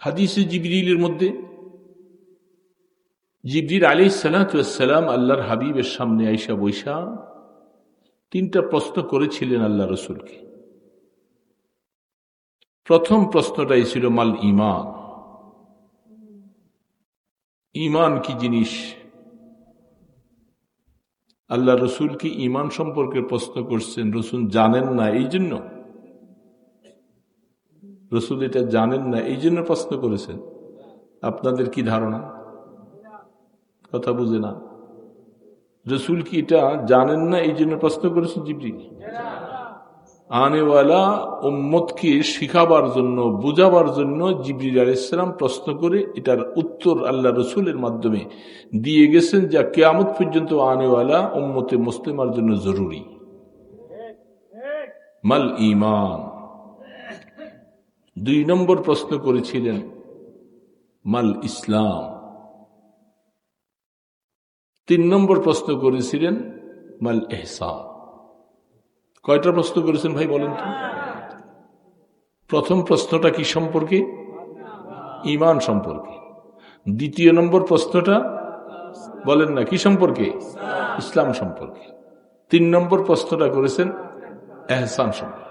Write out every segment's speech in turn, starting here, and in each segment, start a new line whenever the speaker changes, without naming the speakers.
হাদিসে জিবরিলের মধ্যে জিবরিল আলাইহিস সালাতু ওয়াস সালাম আল্লাহর হাবিবের সামনে আইসা বৈশা তিনটা প্রশ্ন করেছিলেন আল্লাহ রসুলকে। প্রথম প্রশ্নটাই ছিল মাল ঈমান, ঈমান কি জিনিস। আল্লাহ রসুলকে ঈমান সম্পর্কে প্রশ্ন করছেন, রসুল জানেন না এই জন্য, রসুল এটা জানেন না এই জন্য প্রশ্ন করেছেন। আপনাদের কি ধারণা? কথা বুঝে না। রসুল কি এটা জানেন না এই জন্য প্রশ্ন করেছেন জিবরিল? আনেওয়ালা উম্মতকে শিখাবার জন্য, বুঝাবার জন্য জিবরিল আলাইহিস সালাম প্রশ্ন করে এটার উত্তর আল্লাহ রসুলের মাধ্যমে দিয়ে গেছেন, যা কিয়ামত পর্যন্ত আনেওয়ালা উম্মতে মুসলিমার জন্য জরুরি। মাল ঈমান। 2 নম্বর প্রশ্ন করেছিলেন মাল ইসলাম। 3 নম্বর প্রশ্ন করেছিলেন মাল ইহসান। কয়টা প্রশ্ন করেছেন ভাই বলেন তো? প্রথম প্রশ্নটা কি সম্পর্কে? ঈমান সম্পর্কে। দ্বিতীয় নম্বর প্রশ্নটা বলেন না কি সম্পর্কে? ইসলাম সম্পর্কে। 3 নম্বর প্রশ্নটা করেছেন ইহসান সম্পর্কে।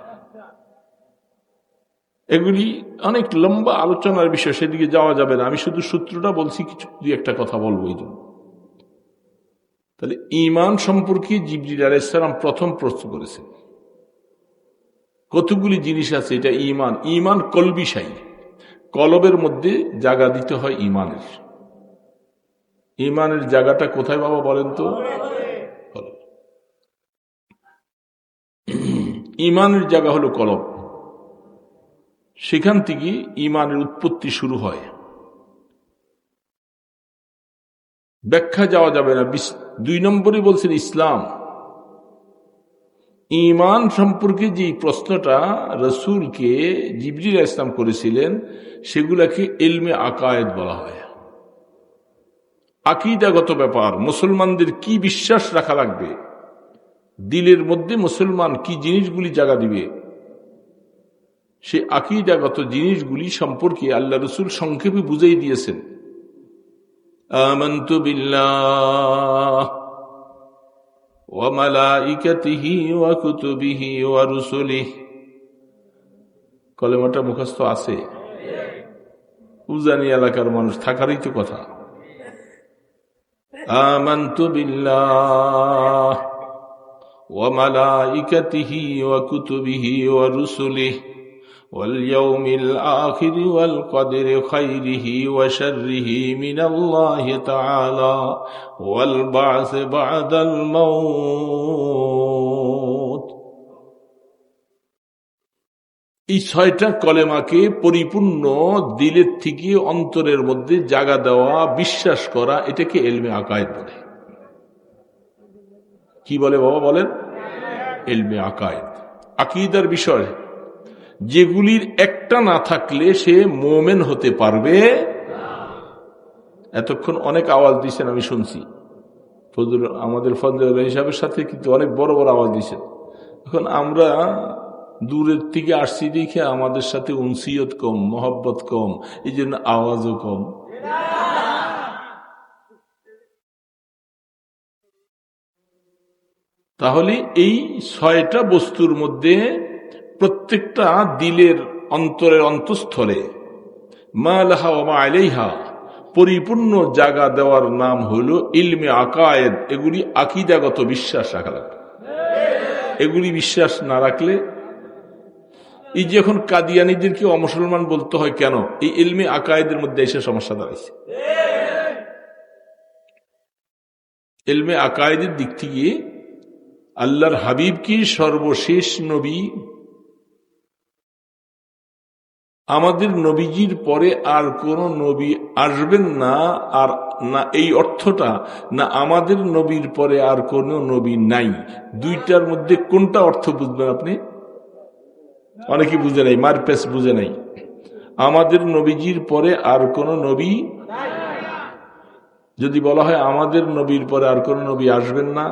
এগুলি অনেক লম্বা আলোচনার বিষয়, সেদিকে যাওয়া যাবে না, আমি শুধু সূত্রটা বলছি, কিছু দুই একটা কথা বলবো এই জন্য। তাহলে ঈমান সম্পর্কে জিবরিল আলাইহিস সালাম প্রথম প্রশ্ন করেছেন। কতগুলি জিনিস আছে এটা ঈমান। ঈমান কলবিশাই, কলবের মধ্যে জায়গা দিতে হয় ঈমানের। ঈমানের জায়গাটা কোথায় বাবা বলেন তো? ঈমানের জায়গা হলো কলব, সেখান থেকে ঈমানের উৎপত্তি শুরু হয়। ব্যাখ্যা যাওয়া যাবে না। 2 নম্বরে বলছেন ইসলাম। ঈমান সম্পর্কে যে প্রশ্নটা রসুলকে জিবরিল আলাইহিস সালাম করেছিলেন, সেগুলাকে ইলমে আকায়েদ বলা হয়। আকীদাগত ব্যাপার, মুসলমানদের কি বিশ্বাস রাখা লাগবে, দিলের মধ্যে মুসলমান কি জিনিসগুলি জায়গা দিবে, সে আকীদাগত জিনিসগুলি সম্পর্কে আল্লাহ রসুল সংক্ষেপে বুঝাই দিয়েছেন। আমানতু বিল্লাহ ওয়া মালাইকাতিহি ওয়া কুতুবিহি ওয়া রুসুলিহি। কলেমাটা মুখস্থ আছে? উজানি এলাকার মানুষ থাকারই তো কথা। আমানতু বিল্লাহ ওয়া মালাইকাতিহি ওয়া কুতুবিহি ওয়া রুসুলিহি واليوم الآخر والقدر خيره وشره من الله تعالى والبعث بعد الموت। এই 6টা কলেমাকে পরিপূর্ণ দিলের থেকে অন্তরের মধ্যে জায়গা দেওয়া, বিশ্বাস করা, এটাকে ইলমে আকায়েদ বলে। কি বলে বাবা বলেন? ইলমে আকায়েদ, আকীদার বিষয়, যেগুলির একটা না থাকলে সে মোমেন হতে পারবে। এতক্ষণ অনেক আওয়াজ দিয়েছেন, আমি শুনছি আমাদের ফজল হিসাবের সাথে, কিন্তু অনেক বড় বড় আওয়াজ দিয়েছেন। এখন আমরা দূরের থেকে আসছি দেখে আমাদের সাথে উনসিয়ত কম, মহব্বত কম, এই জন্য আওয়াজও কম। তাহলে এই 6টা বস্তুর মধ্যে প্রত্যেকটা দিলের অন্তরের অন্তঃস্থলে মা লাহা ওয়া মা আলাইহা পরিপূর্ণ জায়গা দেওয়ার নাম হলো ইলমে আকায়েদ। এগুলি আকীদাগত বিশ্বাস রাখা লাগবে। এগুলি বিশ্বাস না রাখলে, এই যে এখন কাদিয়ানীদেরকে অমুসলমান বলতে হয় কেন? এই ইলমে আকায়েদের মধ্যে এসে সমস্যা দাঁড়াইছে। ইলমে আকায়েদের দিক থেকে আল্লাহর হাবিব কি সর্বশেষ নবী, আমাদের নবীজির পরে আর কোন নবী আসবেন না, আর না এই অর্থটা না আমাদের নবীর পরে আর কোন নবী নাই। দুইটার মধ্যে কোনটা অর্থ বুঝবেন আপনি? অনেকে বুঝে নাই, মারপেস বুঝে নাই। আমাদের নবীজির পরে আর কোন নবী, যদি বলা হয় আমাদের নবীর পরে আর কোন নবী আসবেন না,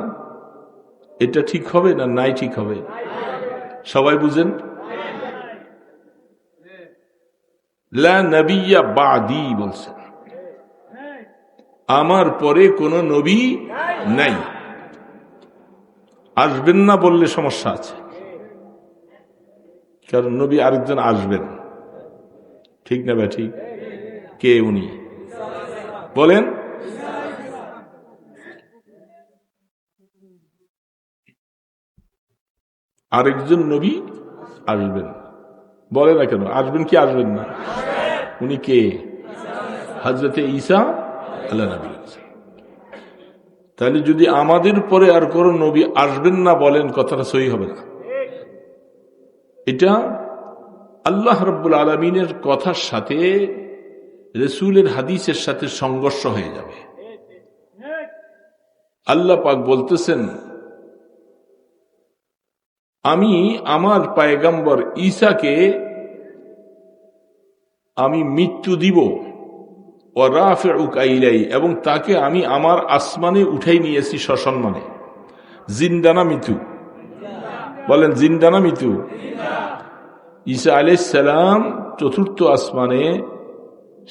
এটা ঠিক হবে না নাই ঠিক হবে? সবাই বুঝেন? লা নবিয়্যা বাদি বলছেন, আমার পরে কোনো নবী নাই। আসবেন না বললে সমস্যা আছে, কারণ নবী আরেকজন আসবেন, ঠিক না ভাই? ঠিক। কে উনি বলেন? আরেকজন নবী আসবেন, বলে না কেন? আসবেন কি আসবেন না? উনি কে? হযরতে ঈসা আল্লাহ নবী। তাহলে যদি আমাদের পরে আর কোন নবী আসবেন না বলেন, কথাটা সহি হবে না। এটা আল্লাহ রাব্বুল আলামিনের কথার সাথে রাসূলের হাদিসের সাথে সংঘর্ষ হয়ে যাবে। আল্লাহ পাক বলতেছেন, আমি আমার পয়গম্বর ঈসাকে আমি মৃত্যু দিব, ও রাফিউকা ইলাই, এবং তাকে আমি আমার আসমানে উঠাই নিয়েছি সসম্মানে। জিন্দানা মৃত্যু বলেন, জিন্দানা মৃত্যু? ঈসা আলাইহিস সালাম চতুর্থ আসমানে,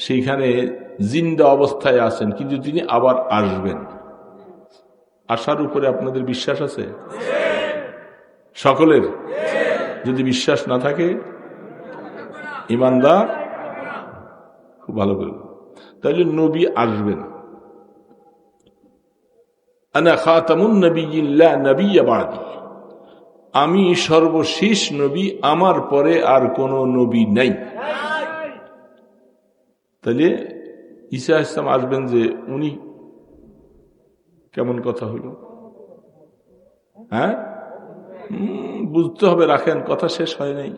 সেখানে জিন্দা অবস্থায় আছেন, কিন্তু তিনি আবার আসবেন। আসার উপরে আপনাদের বিশ্বাস আছে? সকলের? যদি বিশ্বাস না থাকে, ইমানদার খুব ভালো করে, তাহলে নবী আসবেন। আনা খাতামুন নবিয়্যিন লা নাবিয়্যা বাদি, আমি সর্বশেষ নবী, আমার পরে আর কোন নবী নাই। তাহলে ঈসা আলাইহিস সালাম আসবেন, যে উনি কেমন কথা হইল? হ্যাঁ, বুঝতে হবে, রাখেন, কথা শেষ হয় নাই।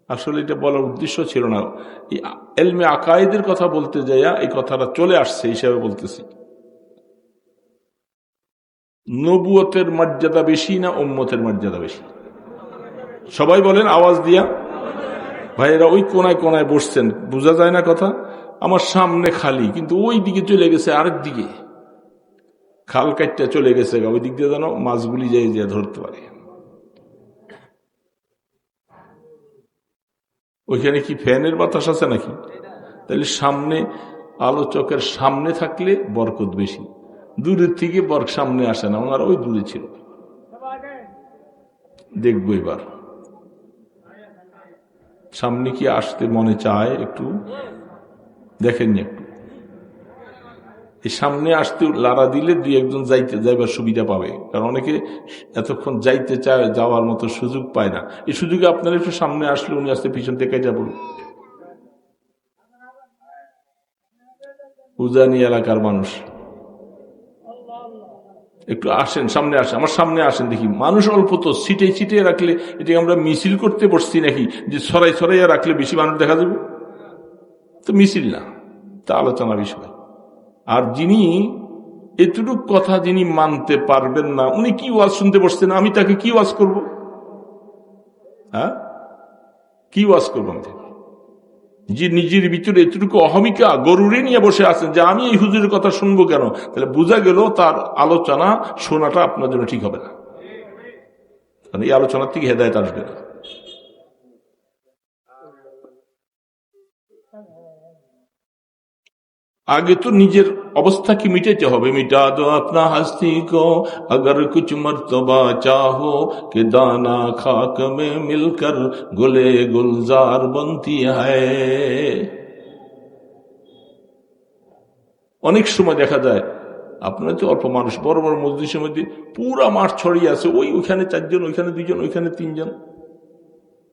আসলে এটা বলার উদ্দেশ্য ছিল না, এই ইলমে আকায়েদের কথা বলতে যাইয়া এই কথাটা চলে আসছে হিসাবে বলতেছি। নবুয়তের মর্যাদা বেশি না উম্মতের মর্যাদা বেশি? সবাই বলেন আওয়াজ দিয়া। ভাইয়েরা ওই কোনায় কোনায় বসছেন, বোঝা যায় না কথা? আমার সামনে খালি, কিন্তু ওই দিকে চলে গেছে, আরেক দিকে খাল কাটটা চলে গেছে, ওই দিক দিয়ে যেন মাছগুলি যাই যে ধরতে পারে। ওইখানে কি ফ্যানের বাতাস আছে নাকি? তাহলে সামনে, আলোচকের সামনে থাকলে বরকত বেশি, দূরের থেকে বরক সামনে আসে না, ওনারা ওই দূরে ছিল। দেখবো এবার সামনে কি আসতে মনে চায়, একটু দেখেননি? একটু এই সামনে আসতে লারা দিলে দুই একজন যাইবার সুবিধা পাবে, কারণ অনেকে এতক্ষণ যাইতে চায়, যাওয়ার মতো সুযোগ পায় না। এই সুযোগে আপনারা একটু সামনে আসলে উনি আসতে পিছন থেকে যাব। উজানি এলাকার মানুষ একটু আসেন, সামনে আসেন, আমার সামনে আসেন, দেখি মানুষ অল্প তো, সিটে সিটে রাখলে এটা আমরা মিছিল করতে বসছি নাকি, যে ছড়াই ছড়াইয়া রাখলে বেশি মানুষ দেখা যাবে? তো মিছিল না, তা আলোচনা বিষয়। আর যিনি এতটুক কথা যিনি মানতে পারবেন না, উনি কি ওয়াজ শুনতে বসছেন? আমি তাকে কি ওয়াজ করব? হ্যাঁ, কি ওয়াজ করবো আমি? যে নিজের ভিতরে এতটুকু অহমিকা গরুরে নিয়ে বসে আছেন যে আমি এই হুজুরের কথা শুনবো কেন, তাহলে বোঝা গেল তার আলোচনা শোনাটা আপনার জন্য ঠিক হবে না, কারণ এই আলোচনার থেকে হেদায়েত আসবে না। আগে তো নিজের অবস্থা কি মিটাইতে হবে। মিটা দো আপনা হস্তি কো अगर कुछ मर्तबा चाहो कि दाना खाक में मिलकर गुले गुलजार बनती है। অনেক সময় দেখা যায়, আপনারা তো অল্প মানুষ, বড় বড় মসজিদের মধ্যে পুরা মাঠ ছড়িয়ে আছে, ওইখানে চারজন, ওইখানে দুইজন, ওইখানে তিনজন।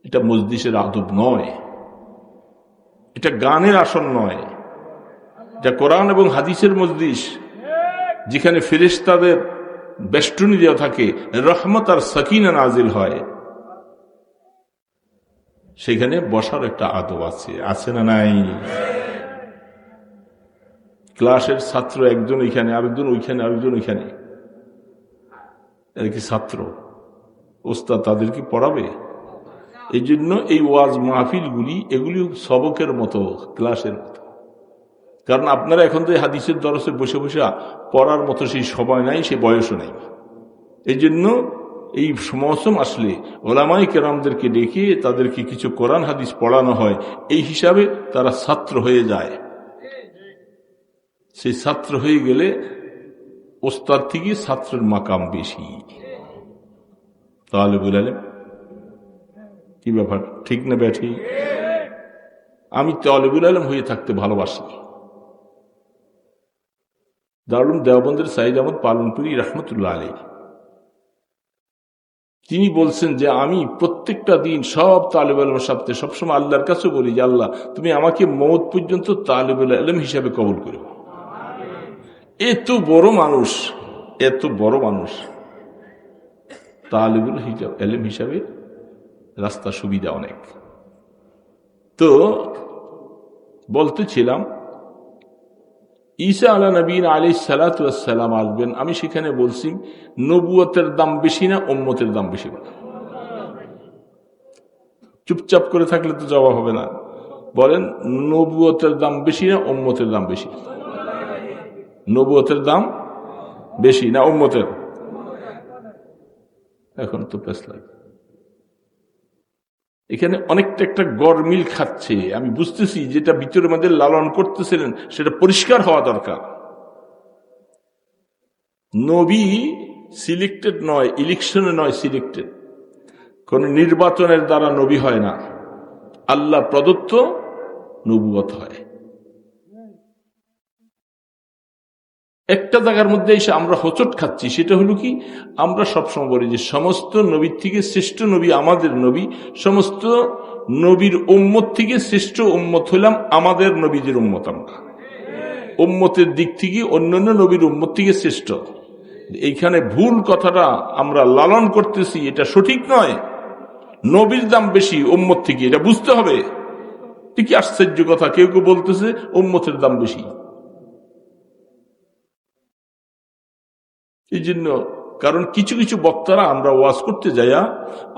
এটা মসজিদের আদব নয়, এটা গানের আসন নয়, যা কোরআন এবং হাদিসের মজলিস, যেখানে ফেরেশতাদের বেষ্টনী দেওয়া থাকে, রহমত আর সাকিনা নাজিল হয়, সেখানে বসার একটা আদব আছে, আছে না নাই? ক্লাসের ছাত্র একজন ওইখানে, আরেকজন ওইখানে, আরেকজন ওইখানে, এর কি ছাত্র? ওস্তাদ তাদের কি পড়াবে? এই জন্য এই ওয়াজ মাহফিলগুলি, এগুলি সবকের মতো, ক্লাসের মতো। কারণ আপনারা এখন তো হাদিসের দরসে বসে বসে পড়ার মতো সেই সময় নাই, সেই বয়সও নাই। এই জন্য এই মৌসুম আসলে ওলামায়ে কেরামদেরকে ডেকে তাদেরকে কিছু কোরআন হাদিস পড়ানো হয়, এই হিসাবে তারা ছাত্র হয়ে যায়। সেই ছাত্র হয়ে গেলে ওস্তাদ থেকে ছাত্রের মাকাম বেশি। তালেবুল ইলম কি ব্যাপার, ঠিক না ব্যাঠি? আমি তালেবুল ইলম হয়ে থাকতে ভালোবাসি। দারুল দেওবন্দের সাইদ আহমদ পালনপুরি রহমতুল্লাহ আলাইহি তিনি বলছেন যে আমি প্রত্যেকটা দিন সব তালেবুল ইলমের সাথে সবসময় আল্লাহর কাছে বলি যে আল্লাহ তুমি আমাকে মওত পর্যন্ত তালেবুল ইলম হিসাবে কবুল করো। এত বড় মানুষ তালেবুল ইলম হিসাবে রাস্তা সুবিধা অনেক। তো বলতেছিলাম ঈসা আলা নবীন আলাইহিস সালাতু ওয়াস সালাম আসবেন। আমি সেখানে বলছি নবুয়তের দাম বেশি না উম্মতের দাম বেশি? চুপচাপ করে থাকলে তো জবাব হবে না। বলেন নবুয়তের দাম বেশি না উম্মতের দাম বেশি? নবুয়তের দাম বেশি না উম্মতের? এখন তো পেছলা এখানে অনেকটা একটা গরমিল খাচ্ছে। আমি বুঝতেছি যেটা ভিতরের মধ্যে লালন করতেছিলেন সেটা পরিষ্কার হওয়া দরকার। নবী সিলেক্টেড নয়, ইলেকশনে নয় সিলেক্টেড, কোন নির্বাচনের দ্বারা নবী হয় না, আল্লাহ প্রদত্ত নবুয়ত হয়। একটা জায়গার মধ্যে এসে আমরা হোঁচট খাচ্ছি, সেটা হলো কি আমরা সবসময় বলি যে সমস্ত নবীর থেকে শ্রেষ্ঠ নবী আমাদের নবী, সমস্ত নবীর উম্মত থেকে শ্রেষ্ঠ উম্মত হইলাম আমাদের নবীদের উম্মত। আমরা উম্মতের দিক থেকে অন্যান্য নবীর উম্মত থেকে শ্রেষ্ঠ। এইখানে ভুল কথাটা আমরা লালন করতেছি, এটা সঠিক নয়। নবীর দাম বেশি উম্মত থেকে, এটা বুঝতে হবে। ঠিকই আশ্চর্য কথা, কেউ কেউ বলতেছে উম্মতের দাম বেশি। এই জন্য কারণ কিছু কিছু বক্তারা আমরা ওয়াজ করতে যাইয়া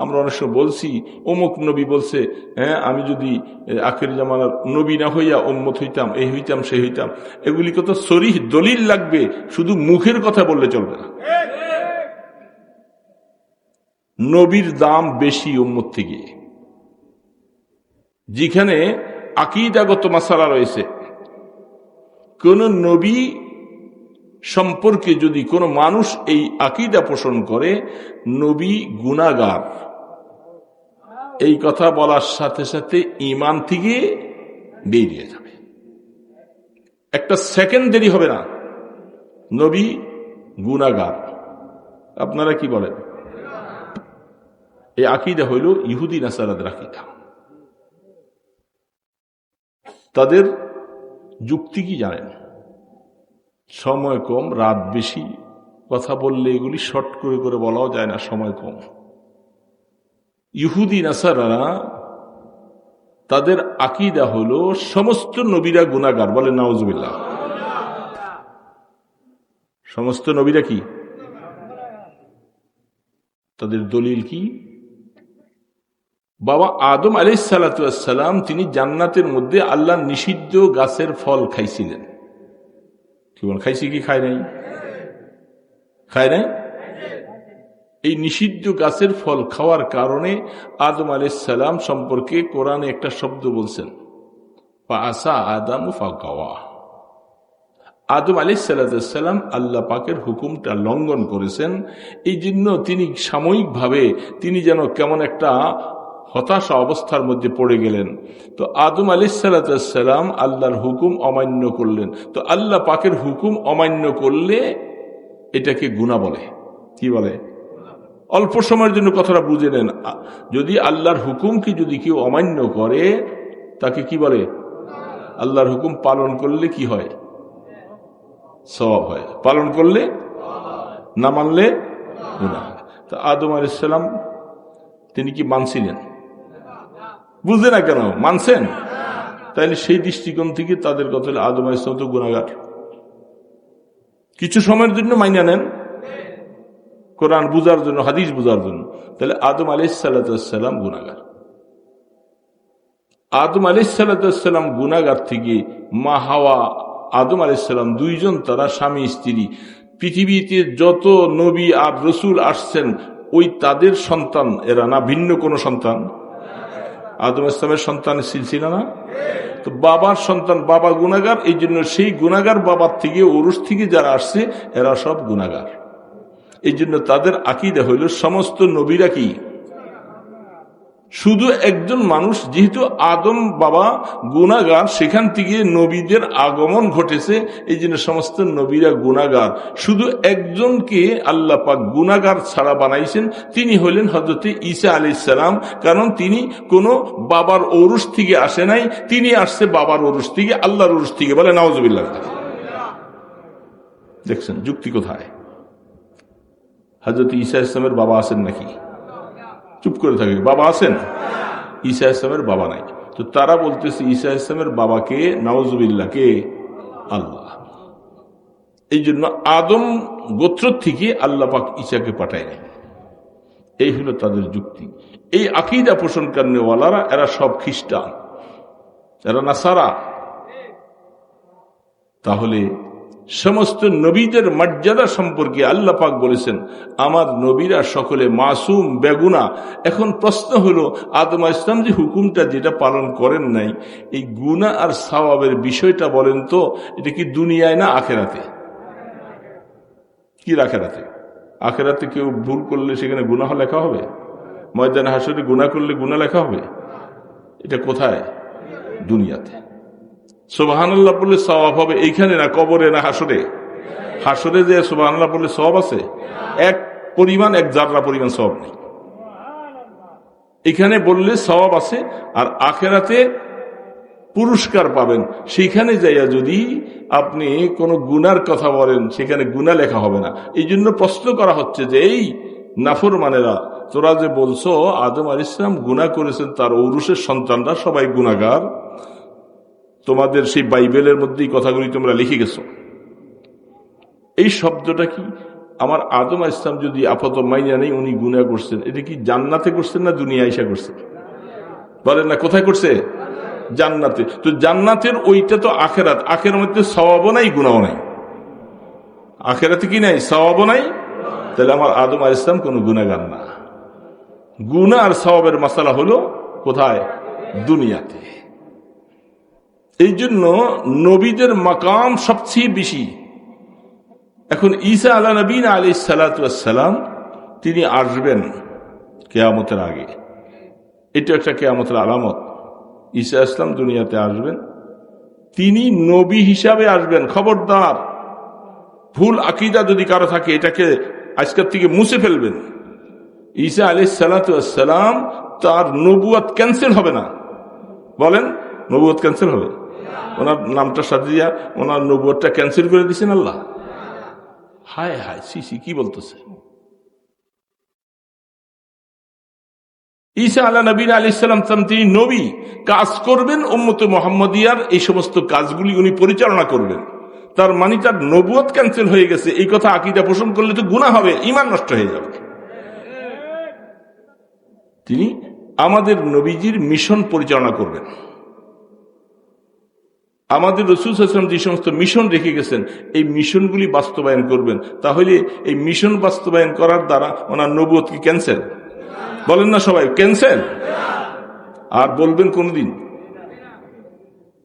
আমরা অনেক সময় বলছি অমুক নবী বলছে, হ্যাঁ আমি যদি আখির জামানার নবী না হইয়া উম্মত হইতাম, এই হইতাম সেই হইতাম, এগুলি কত সরিহ দলিল লাগবে, শুধু মুখের কথা বললে চলবে না। নবীর দাম বেশি উম্মত থেকে। যেখানে আকীদাগত মাসালা রয়েছে, কোন নবী সম্পর্কে যদি কোনো মানুষ এই আকীদা পোষণ করে নবী গুনাহগার, এই কথা বলার সাথে সাথে ঈমান থেকে বেরিয়ে যাবে, একটা সেকেন্ড দেরি হবে না। নবী গুনাহগার, আপনারা কি বলেন? এই আকীদা হইল ইহুদি নাসারাদের আকীদা। তাদের যুক্তি কি জানেন? সময় কম, রাত বেশি, কথা বললে এগুলি শর্ট করে করে বলাও যায় না, সময় কম। ইহুদি নাসারারা তাদের আকীদা হলো সমস্ত নবীরা গুনাহগার। বলে নাউজুবিল্লাহ। সমস্ত নবীরা কি? তাদের দলিল কি? বাবা আদম আলাইহিস সালাতু ওয়াস সালাম তিনি জান্নাতের মধ্যে আল্লাহর নিষিদ্ধ গাছের ফল খাইছিলেন। কি বল, খাইছি কি খায় নাই? খায় নাই। এই নিষিদ্ধ গাছের ফল খাওয়ার কারণে আদম আলাইহিস সালাম সম্পর্কে কোরআনে একটা শব্দ বলছেন, ফাআসা আদামু ফাগাওয়া। আদম আলাইহিস সালাম আল্লাহ পাকের হুকুমটা লঙ্ঘন করেছেন। এই জন্য তিনি সাময়িকভাবে তিনি যেন কেমন একটা হতাশা অবস্থার মধ্যে পড়ে গেলেন। তো আদম আলাইহিস সালাম আল্লাহর হুকুম অমান্য করলেন। তো আল্লাহ পাকের হুকুম অমান্য করলে এটাকে গুনাহ বলে। কি বলে? অল্প সময়ের জন্য কথাটা বুঝে নেন। যদি আল্লাহর হুকুমকে যদি কেউ অমান্য করে তাকে কি বলে? আল্লাহর হুকুম পালন করলে কি হয়? সওয়াব হয়। পালন করলে, না মানলে গুনাহ হয়। তো আদম আলাইহিস সালাম তিনি কি মানছিলেন? বুঝে না কেন? মানছেন। তাইলে সেই দৃষ্টিকোণ থেকে তাদের কথা হলো আদম আলাইহিস সালাম তো গুনাহগার। কিছু সময়ের জন্য মাইনা নেন, কোরআন বুঝার জন্য, হাদিস বুঝার জন্য, তাহলে আদম আলাইহিস সালাম গুনাহগার। আদম আলাইহিস সালাম গুনাহগার থেকে মা হাওয়া, আদম আলাইহিস সালাম দুইজন, তারা স্বামী স্ত্রী। পৃথিবীতে যত নবী আর রসুল আসছেন ওই তাদের সন্তান এরা না, ভিন্ন কোনো সন্তান? আদম ইসলামের সন্তান সিলসিলা না? তো বাবার সন্তান, বাবা গুনাহগার, এই জন্য সেই গুনাহগার বাবার থেকে, ওরস থেকে যারা আসছে এরা সব গুনাহগার। এই জন্য তাদের আকীদা হইল সমস্ত নবীরা কি? শুধু একজন মানুষ, যেহেতু আদম বাবা গুনাহগার, সেখান থেকে নবীদের আগমন ঘটেছে, এই জন্য সমস্ত নবীরা গুনাহগার। শুধু একজনকে আল্লাহ পাক গুনাহগার ছাড়া বানাইছেন, তিনি হলেন হযরত ঈসা আলাইহিস সালাম। কারণ তিনি কোনো বাবার ঔরস থেকে আসে নাই, তিনি আসছে বাবার ঔরস থেকে, আল্লাহর ঔরস থেকে। বলে নাউজুবিল্লাহ। দেখছেন যুক্তি কোথায়? হযরত ঈসা ইসলামের বাবা আছেন নাকি? চুপ করে থাকে। বাবা আছেন? ঈসা ইসলামের বাবা নাই। তো তারা বলতেছে ঈসা ইসলামের বাবাকে, নাউজুবিল্লাহ, কে? আল্লাহ। এই জন্য আদম গোত্র থেকে আল্লাহ পাক ঈসাকে পাঠায় নাই। এই হলো তাদের যুক্তি। এই আকীদা পোষণকারীওয়ালারা এরা সব খ্রিস্টান, এরা নাসারা। তাহলে সমস্ত নবীদের মর্যাদা সম্পর্কে আল্লাহ পাক বলেছেন আমার নবীরা সকলে মাসুম, বেগুনা। এখন প্রশ্ন হলো, আদম আলাইহিস সালাম যে হুকুমটা যেটা পালন করেন নাই, এই গুনাহ আর সওয়াবের বিষয়টা বলেন তো, এটা কি দুনিয়ায় না আখেরাতে? কি আখেরাতে? আখেরাতে কেউ ভুল করলে সেখানে গুনাহ লেখা হবে? ময়দানে হাসরে গুনাহ করলে গুনাহ লেখা হবে? এটা কোথায়? দুনিয়াতে। সুবহানাল্লাহ বললে সওয়াব হবে এইখানে না, কবরে না হাসরে? হাসরে যে সুবহানাল্লাহ বললে সওয়াব আছে? এক পরিমাণ, এক জাররা পরিমাণ সওয়াব নেই। এখানে বললে সওয়াব আছে, আর আখেরাতে পুরস্কার পাবেন। সেখানে যাইয়া যদি আপনি কোনো গুনার কথা বলেন, সেখানে গুনাহ লেখা হবে না। এই জন্য প্রশ্ন করা হচ্ছে যে, এই নাফরমানেরা, তোরা যে বলছো আদম আলাইহিস সালাম গুনাহ করেছেন, তার ঔরসের সন্তানরা সবাই গুনাহগার, তোমাদের সেই বাইবেলের মধ্যেই কথাগুলি তোমরা লিখে গেছো। এই শব্দটা কি? আমার আদম আলাইহিস সালাম যদি আপাতত মাইনা নেই উনি গুনাহ করছেন, এটা কি জান্নাতে করছেন না দুনিয়া আইসা করছেন? বলেন না, কোথায় করছে? জান্নাতে। তো জান্নাতের ওইটা তো আখেরাত। আখেরাতের মধ্যে সওয়াবও নাই, গুনাহও নাই। আখেরাতে কি নাই? সওয়াবও নাই। তাহলে আমার আদম আলাইহিস সালাম কোনো গুনাহগার না। গুনাহ আর সওয়াবের মাসালা হলো কোথায়? দুনিয়াতে। এই জন্য নবীদের মাকাম সবচেয়ে বেশি। এখন ঈসা আলা নবীনা আলাইহিস সালাতু ওয়াস সালাম, তিনি আসবেন কিয়ামতের আগে। এটা একটা কিয়ামতের আলামত। ঈসা ইসলাম দুনিয়াতে আসবেন, তিনি নবী হিসাবে আসবেন। খবরদার, ভুল আকীদা যদি কারো থাকে এটাকে আজকের থেকে মুছে ফেলবেন। ঈসা আলাইহিস সালাতু ওয়াস সালাম, তার নবুয়ত ক্যান্সেল হবে না। বলেন, নবুয়ত ক্যান্সেল হবে? ওনার নামটা সাথে দিয়া ওনার নবুয়তটা ক্যান্সেল করে দিয়েছেন আল্লাহ। হায় হায়, সিসি কি বলতেছে? ঈসা আলা নবীনা আলাইহিস সালাম, তিনি নবী, কাজ করবেন উম্মতে মুহাম্মাদিয়ার, এই সমস্ত কাজগুলি উনি পরিচালনা করবেন। তার মানে তার নবুয়ত ক্যান্সেল হয়ে গেছে। এই কথা আকীদা পোষণ করলে তো গুনাহ হবে, ঈমান নষ্ট হয়ে যাবে। তিনি আমাদের নবীজির মিশন পরিচালনা করবেন। আমাদের রাসূল সাল্লাল্লাহু আলাইহি ওয়াসাল্লাম যে সমস্ত মিশন রেখে গেছেন, এই মিশনগুলি বাস্তবায়ন করবেন। তাহলে এই মিশন বাস্তবায়ন করার দ্বারা ওনার নবুয়ত কি ক্যান্সেল? বলেন না সবাই, ক্যান্সেল। আর বলবেন কোনদিন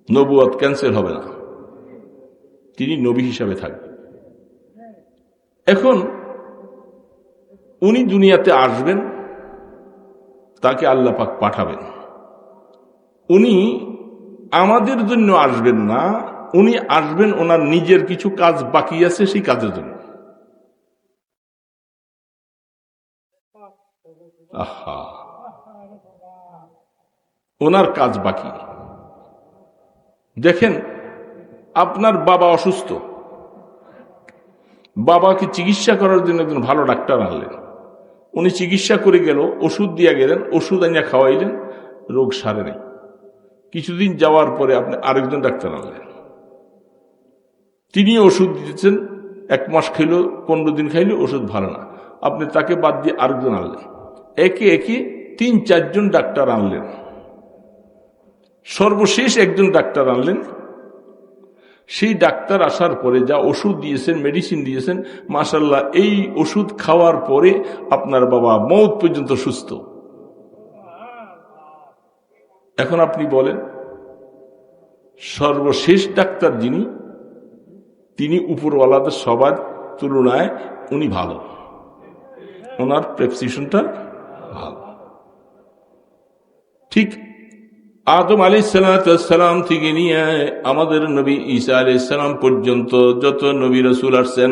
নবুয়ত ক্যান্সেল হবে না, তিনি নবী হিসাবে থাকবেন। এখন উনি দুনিয়াতে আসবেন, তাকে আল্লাহ পাক পাঠাবেন। উনি আমাদের জন্য আসবেন না, উনি আসবেন ওনার নিজের কিছু কাজ বাকি আছে সেই কাজের জন্য। আহা, ওনার কাজ বাকি। দেখেন, আপনার বাবা অসুস্থ, বাবাকে চিকিৎসা করার জন্য একজন ভালো ডাক্তার আনলেন। উনি চিকিৎসা করে গেল, ওষুধ দিয়ে গেলেন, ওষুধ আনিয়া খাওয়াইলেন, রোগ সারে নাই। কিছুদিন যাওয়ার পরে আপনি আরেকজন ডাক্তার আনলেন, তিনি ওষুধ দিতেছেন, 1 মাস খাইল, 15 দিন খাইল, ওষুধ ভালো না। আপনি তাকে বাদ দিয়ে আরেকজন আনলেন, একে একে 3-4 জন ডাক্তার আনলেন। সর্বশেষ একজন ডাক্তার আনলেন, সেই ডাক্তার আসার পরে যা ওষুধ দিয়েছেন, মেডিসিন দিয়েছেন, মাশাআল্লাহ এই ওষুধ খাওয়ার পরে আপনার বাবা মওত পর্যন্ত সুস্থ। এখন আপনি বলেন, সর্বশেষ ডাক্তার যিনি, তিনি উপরওয়ালাদের সবার তুলনায় উনি ভালো, ওনার প্রেসক্রিপশনটা ভালো। ঠিক আদম আলাইহিসসালাম থেকে নিয়ে আমাদের নবী ঈসা আলাইহিসসালাম পর্যন্ত যত নবী রাসূল আসছেন,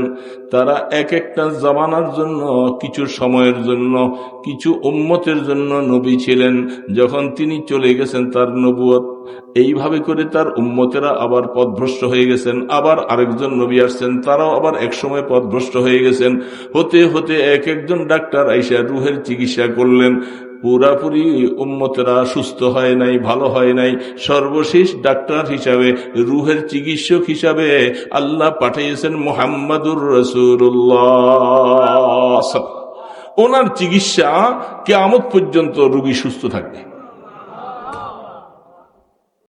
তারা এক একটা জামানার জন্য, কিছু সময়ের জন্য, কিছু উম্মতের জন্য নবী ছিলেন। যখন তিনি চলে গেছেন তার নবুয়ত, এইভাবে করে তার উম্মতেরা আবার পথভ্রষ্ট হয়ে গেছেন। আবার আরেকজন নবী আসছেন, তারাও আবার এক সময় পথভ্রষ্ট হয়ে গেছেন। হতে হতে এক একজন ডাক্তার আইসা রুহের চিকিৎসা করলেন, পুরাপুরি উম্মতেরা সুস্থ হয় নাই, ভালো হয় নাই। সর্বশেষ ডাক্তার হিসাবে, রুহের চিকিৎসক হিসাবে আল্লাহ পাঠিয়েছেন মুহাম্মাদুর রাসূলুল্লাহ। ওনার চিকিৎসা কিয়ামত পর্যন্ত রোগী সুস্থ থাকবে।